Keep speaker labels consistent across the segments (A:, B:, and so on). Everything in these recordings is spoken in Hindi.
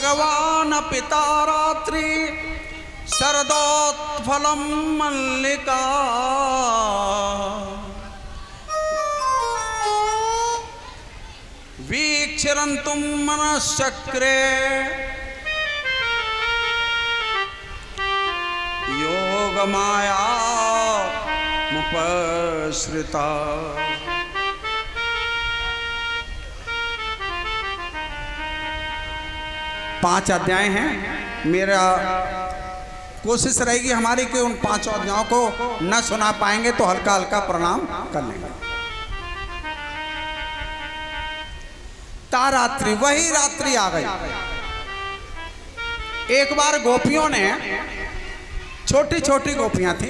A: भगवान पिता रात्रि शरदोत्फलम मल्लिका वीक्षरन्तुम मनश्चक्रे योग माया मुपश्रिता। 5 अध्याय हैं। मेरा कोशिश रहेगी हमारी कि उन 5 अध्यायों को न सुना पाएंगे तो हल्का हल्का प्रणाम कर लेंगे। तारात्रि, वही रात्रि आ गई। एक बार गोपियों ने, छोटी छोटी गोपियां थी,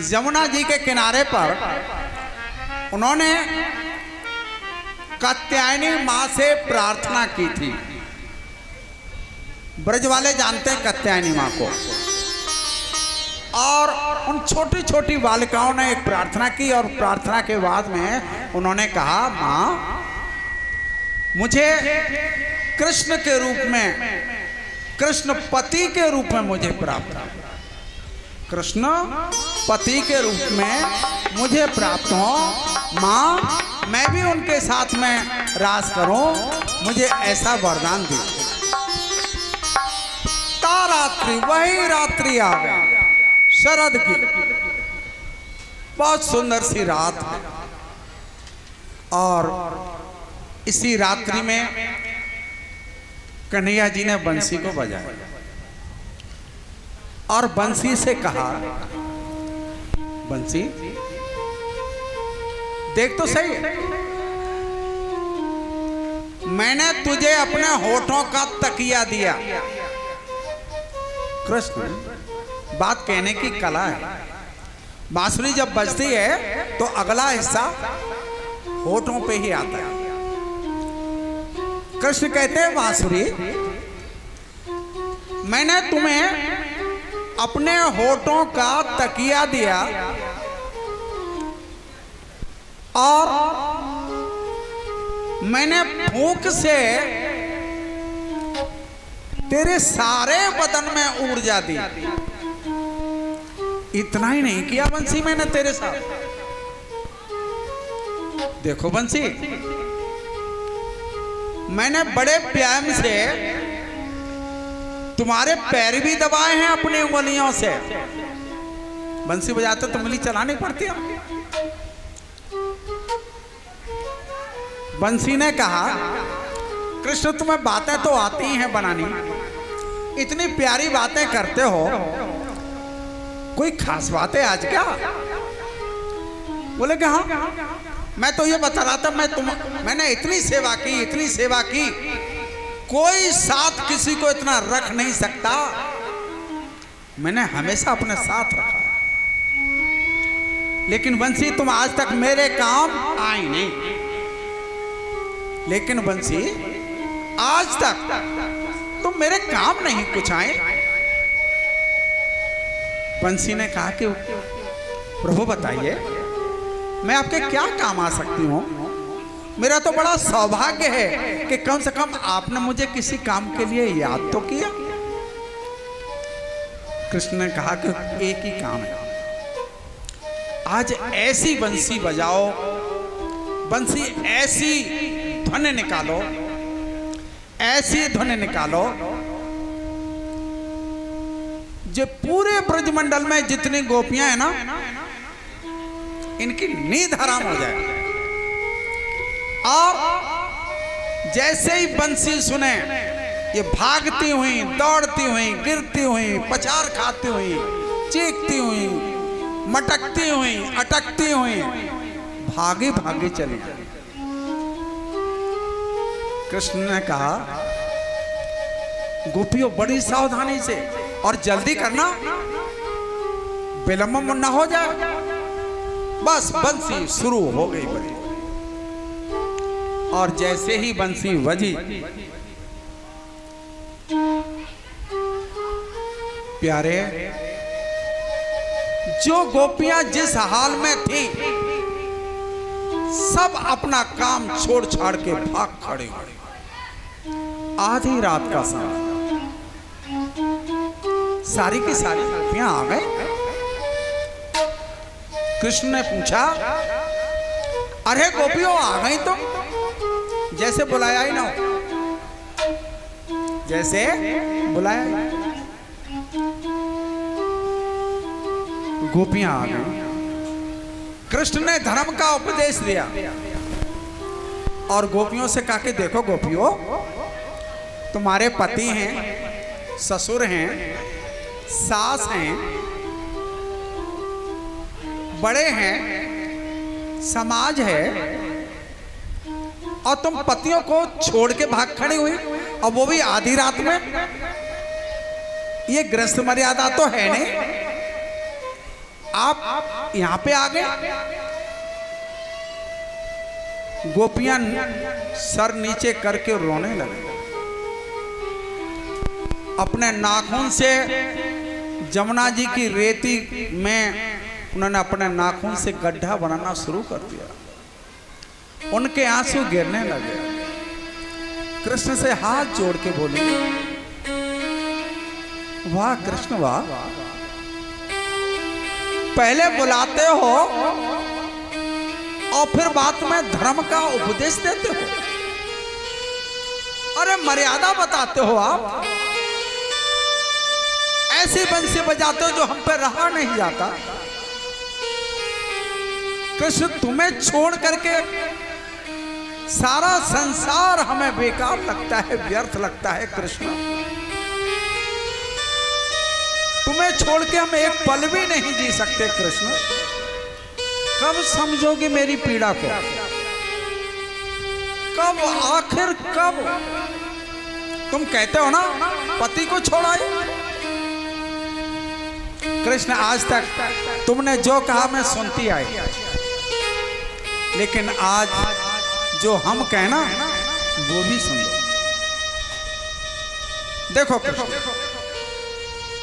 A: यमुना जी के किनारे पर उन्होंने कात्यायनी मां से प्रार्थना की थी। ब्रज वाले जानते हैं कात्यायनी मां को। और उन छोटी छोटी बालिकाओं ने एक प्रार्थना की और प्रार्थना के बाद में उन्होंने कहा, मां मुझे कृष्ण के रूप में, कृष्ण पति के रूप में मुझे प्राप्त हो, कृष्ण पति के रूप में मुझे प्राप्त हो। मां मैं भी उनके साथ में रास करूं, मुझे ऐसा वरदान दीजिए। तारात्रि, वही रात्रि आ गई, शरद की बहुत सुंदर सी रात है। और इसी रात्रि में कन्हैया जी ने बंसी को बजाया और बंसी से कहा, बंसी देख तो सही, मैंने तुझे अपने होठों का तकिया दिया। कृष्ण, बात कहने की कला है। बांसुरी जब बजती है तो अगला हिस्सा होठों पे ही आता है। कृष्ण कहते हैं, बांसुरी मैंने तुम्हें अपने होठों का तकिया दिया और मैंने फूंक से तेरे सारे बदन में ऊर्जा दी। इतना ही नहीं किया बंसी मैंने तेरे साथ। देखो बंसी, मैंने बड़े प्यार से तुम्हारे पैर भी दबाए हैं अपनी उंगलियों से। बंसी बजाते तो उंगली चलानी पड़ती है। बंसी ने कहा, कृष्ण तुम्हें बातें तो आती हैं बनानी, इतनी प्यारी बातें करते हो, कोई खास बात है आज क्या? बोले कि हाँ, मैं तो ये बता रहा था, मैंने इतनी सेवा की, इतनी सेवा की, कोई साथ किसी को इतना रख नहीं सकता, मैंने हमेशा अपने साथ रखा। लेकिन बंसी तुम आज तक मेरे काम आई नहीं। लेकिन बंसी आज तक तुम मेरे काम नहीं कुछ आए। बंसी ने कहा कि प्रभु बताइए मैं आपके क्या काम आ सकती हूँ? मेरा तो बड़ा सौभाग्य है कि कम से कम आपने मुझे किसी काम के लिए याद तो किया। कृष्ण ने कहा कि एक ही काम है, आज ऐसी बंसी बजाओ, बंसी ऐसी ध्वनि निकालो, ऐसी ध्वनि निकालो जो पूरे ब्रजमंडल में जितनी गोपियां हैं ना, इनकी नींद हराम हो जाए। और जैसे ही बंसी सुने, ये भागती हुई, दौड़ती हुई, गिरती हुई, पछाड़ खाती हुई, चीखती हुई, मटकती हुई, अटकती हुई, भागी भागी चली। कृष्ण ने कहा, गोपियों बड़ी सावधानी से और जल्दी करना, विलंब न हो जाए। बस बंसी शुरू हो गई बजी। और जैसे ही बंसी बजी, प्यारे, जो गोपियां जिस हाल में थी, सब अपना काम छोड़ छाड़ के भाग खड़े हुए आधी रात का समय, सारी की सारी गोपियां आ गए। कृष्ण ने पूछा, अरे गोपियों आ गई तुम? जैसे बुलाया ही ना हो, जैसे बुलाया। गोपियां आ गई। कृष्ण ने धर्म का उपदेश दिया और गोपियों से कहा कि देखो गोपियों, तुम्हारे पति हैं, ससुर हैं, सास हैं, बड़े हैं, समाज है, और तुम पतियों को छोड़ के भाग खड़ी हुई, और वो भी आधी रात में। ये गृहस्थ मर्यादा तो है नहीं। आप यहां पे आ गए। गोपियां सर नीचे करके रोने लगे। अपने नाखून से जमुना जी की रेती में उन्होंने अपने नाखून से गड्ढा बनाना शुरू कर दिया। उनके आंसू गिरने लगे। कृष्ण से हाथ जोड़ के बोली, वाह कृष्ण वाह, पहले बुलाते हो और फिर बाद में धर्म का उपदेश देते हो। अरे मर्यादा बताते हो आप, ऐसी बंसी बजाते हो जो हम पे रहा नहीं जाता। कृष्ण तुम्हें छोड़ करके सारा संसार हमें बेकार लगता है, व्यर्थ लगता है। कृष्ण तुम्हें छोड़ के हम एक पल भी नहीं जी सकते। कृष्ण कब समझोगे मेरी पीड़ा को? कब, आखिर कब? तुम कहते हो ना पति को छोड़ाए। कृष्ण आज तक तुमने जो कहा मैं सुनती आई, लेकिन आज जो हम कहना वो भी सुन लो। देखो कृष्ण,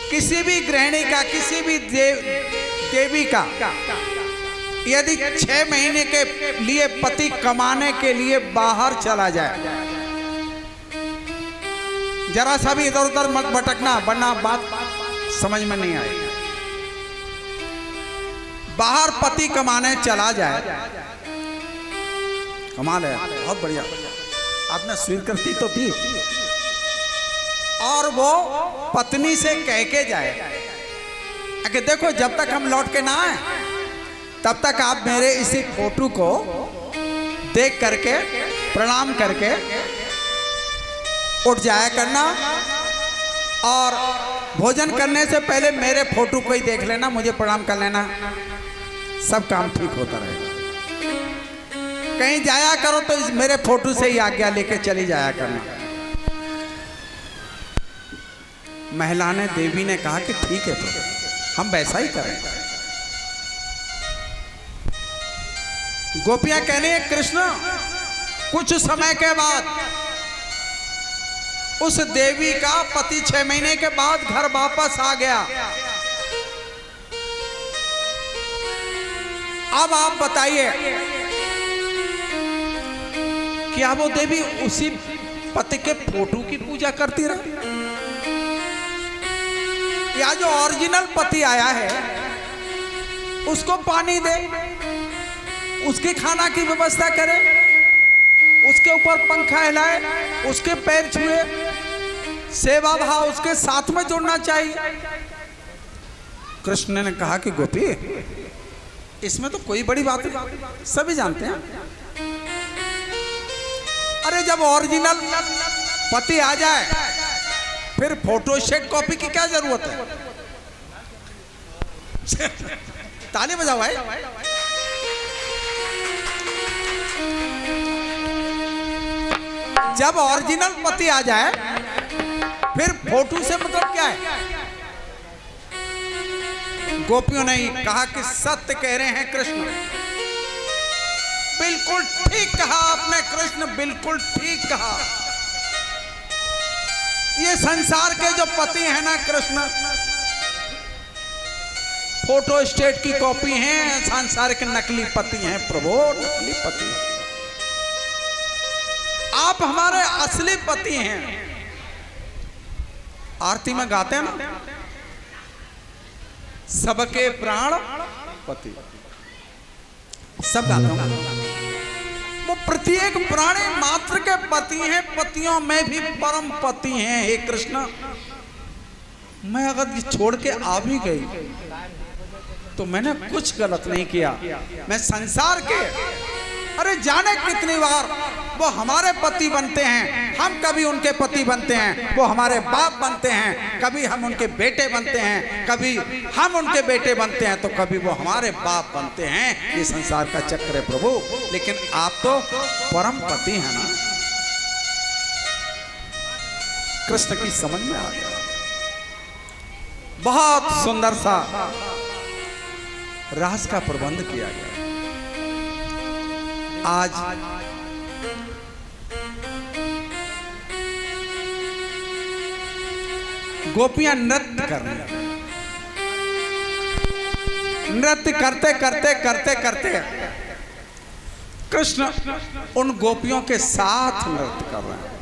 A: किसी भी गृहिणी का, किसी भी देवी का यदि 6 महीने के लिए पति कमाने के लिए बाहर चला जाए, जरा सा भी इधर उधर मत भटकना, वरना बात समझ में नहीं आएगी। बाहर पति कमाने चला जाए, कमाल है, बहुत बढ़िया, आपने स्वीकृति तो दी। और वो पत्नी से कह के जाए कि देखो जब तक हम लौट के ना आए तब तक आप मेरे इसी फोटो को देख करके प्रणाम करके उठ जाया करना, और भोजन करने से पहले मेरे फोटो को ही देख लेना, मुझे प्रणाम कर लेना, सब काम ठीक होता रहेगा। कहीं जाया करो तो इस मेरे फोटो से ही आज्ञा लेके चली जाया करना। महिला ने, देवी ने कहा कि ठीक है, तो हम वैसा ही करें। गोपियां कहने हैं कृष्ण, कुछ समय के बाद उस देवी का पति 6 महीने के बाद घर वापस आ गया। अब आप बताइए, क्या वो देवी उसी पति के फोटो की पूजा करती रही, या जो ओरिजिनल पति आया है उसको पानी दे, उसके खाना की व्यवस्था करे, उसके ऊपर पंखा हिलाए, उसके पैर छुए, सेवा भाव उसके साथ में जोड़ना चाहिए। कृष्ण ने कहा कि गोपी, इसमें तो कोई बड़ी बात नहीं, सभी जानते हैं। अरे जब ओरिजिनल पति आ जाए फिर फोटो सेट कॉपी की क्या जरूरत है? ताली बजाओ भाई। जब ओरिजिनल पति आ जाए फिर फोटो से मतलब क्या है? गोपियों ने कहा कि सत्य कह रहे हैं कृष्ण, बिल्कुल ठीक कहा आपने कृष्ण, बिल्कुल ठीक कहा। ये संसार के जो पति हैं ना कृष्ण, फोटो स्टेट की कॉपी हैं, संसार के नकली पति हैं प्रभु, नकली पति। आप हमारे असली पति हैं। आरती में गाते हैं ना, सबके प्राण पति, सब गाते हैं। वो प्रत्येक प्राणी मात्र के पति हैं, पतियों में भी परम पति हैं। हे कृष्ण, मैं अगर ये छोड़ के आ भी गई तो मैंने कुछ गलत नहीं किया। मैं संसार के अरे जाने कितनी बार वो हमारे पति बनते हैं, हम कभी उनके पति बनते हैं, वो हमारे बाप बनते हैं, कभी हम उनके बेटे बनते हैं, कभी हम उनके बेटे बनते हैं, तो कभी वो हमारे बाप बनते हैं। ये संसार का चक्र है प्रभु। लेकिन आप तो परम पति हैं ना। कृष्ण की समझ में आ गया। बहुत सुंदर सा रास का प्रबंध किया गया। आज गोपियां नृत्य कर रही हैं। नृत्य करते करते करते करते कृष्ण उन गोपियों के साथ नृत्य कर रहे हैं।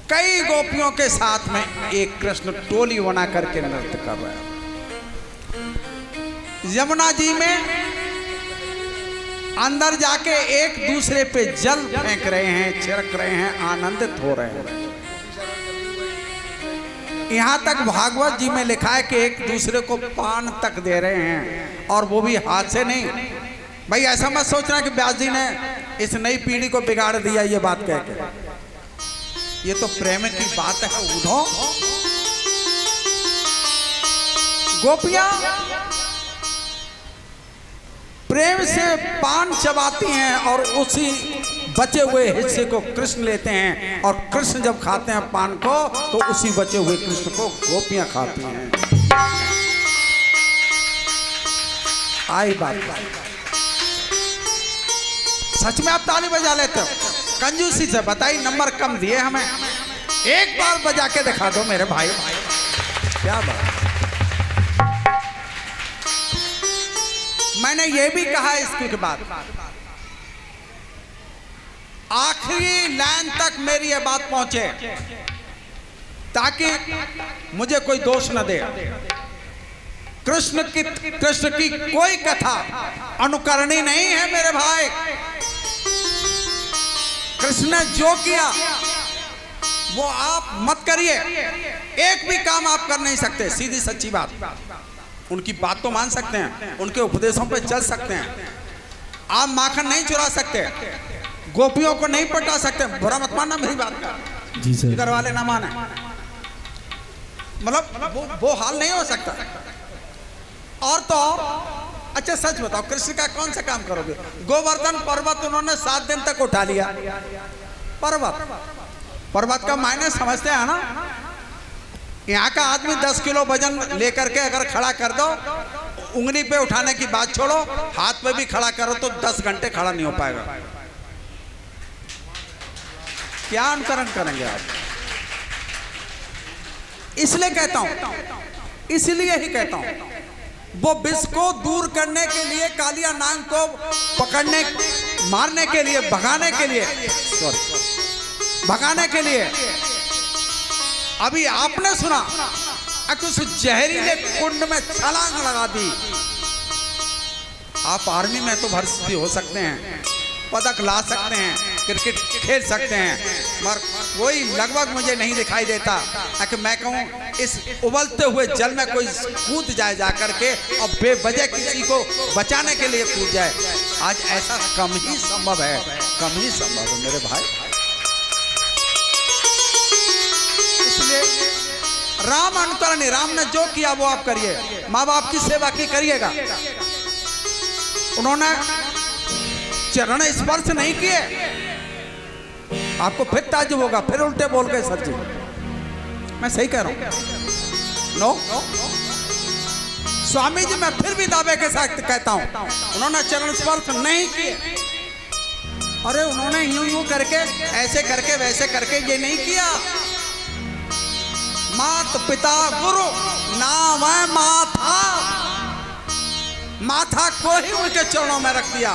A: कई गोपियों के साथ में एक कृष्ण टोली बना करके नृत्य कर रहे हैं। यमुना जी में अंदर जाके एक दूसरे पे जल फेंक रहे हैं, छिड़क रहे हैं, आनंदित हो रहे हैं। यहां तक भागवत जी में लिखा है कि एक दूसरे को पान तक दे रहे हैं, और वो भी हाथ से नहीं। भाई ऐसा मत सोचना कि व्यास जी ने इस नई पीढ़ी को बिगाड़ दिया ये बात कह के। ये तो प्रेम की बात है। उधो गोपियां प्रेम से पान चबाती हैं और उसी बचे हुए हिस्से को कृष्ण लेते हैं, और कृष्ण जब खाते हैं पान को तो उसी बचे हुए कृष्ण को गोपियां खाती हैं। आई बात, सच में आप ताली बजा लेते हो? कंजूसी से बताइए, नंबर कम दिए हमें, एक बार बजा के दिखा दो मेरे भाई। क्या बात। मैंने ये भी कहा इसके बाद, आखिरी लाइन तक मेरी ये बात पहुंचे ताकि मुझे कोई दोष न दे। कृष्ण की कोई कथा अनुकरणीय नहीं है मेरे भाई। कृष्ण ने जो किया वो आप मत करिए। एक भी काम आप कर नहीं सकते, सीधी सच्ची बात। उनकी बात तो मान सकते हैं, उनके उपदेशों पे चल सकते हैं, आप माखन नहीं चुरा सकते, गोपियों को नहीं पटा सकते। बुरा मत मानना मेरी बात का, जी सर। इधर वाले ना माने, मतलब वो हाल नहीं हो सकता। और तो अच्छा सच बताओ, कृष्ण का कौन सा काम करोगे? गोवर्धन पर्वत उन्होंने 7 दिन तक उठा लिया। पर्वत का मायने समझते हैं ना? यहाँ का आदमी 10 किलो वजन लेकर के अगर खड़ा कर दो, उंगली पे उठाने की बात छोड़ो, हाथ पे भी खड़ा करो तो 10 घंटे खड़ा नहीं हो पाएगा। क्या अनुकरण करेंगे आप? इसलिए कहता हूं, इसलिए ही कहता हूं, वो विष को दूर करने के लिए, कालिया नाग को पकड़ने, मारने के लिए, भगाने के लिए, भगाने के लिए, अभी आपने सुना कि उस जहरीले कुंड में छलांग लगा दी। आप आर्मी में तो भर्ती हो सकते हैं, पदक ला सकते हैं, क्रिकेट खेल सकते हैं, मगर कोई लगभग मुझे नहीं दिखाई देता कि मैं कहूँ इस उबलते हुए जल में कोई कूद जाए जा करके और बेवजह किसी को बचाने के लिए कूद जाए। आज ऐसा कम ही संभव है, कम ही संभव है मेरे भाई। इसलिए राम अनुकरण, राम ने जो किया वो आप करिए। माँ बाप की सेवा की करिएगा। उन्होंने चरण स्पर्श नहीं किए, आपको फिर ताज्जुब होगा, फिर उल्टे बोल गए सर जी। मैं सही कह रहा हूं? नो, स्वामी जी मैं फिर भी दावे के साथ कहता हूं, उन्होंने चरण स्पर्श नहीं किए। अरे उन्होंने यूं यूं करके, ऐसे करके, वैसे करके ये नहीं किया। मात पिता गुरु नाम है माथा, माथा को ही उनके चरणों में रख दिया।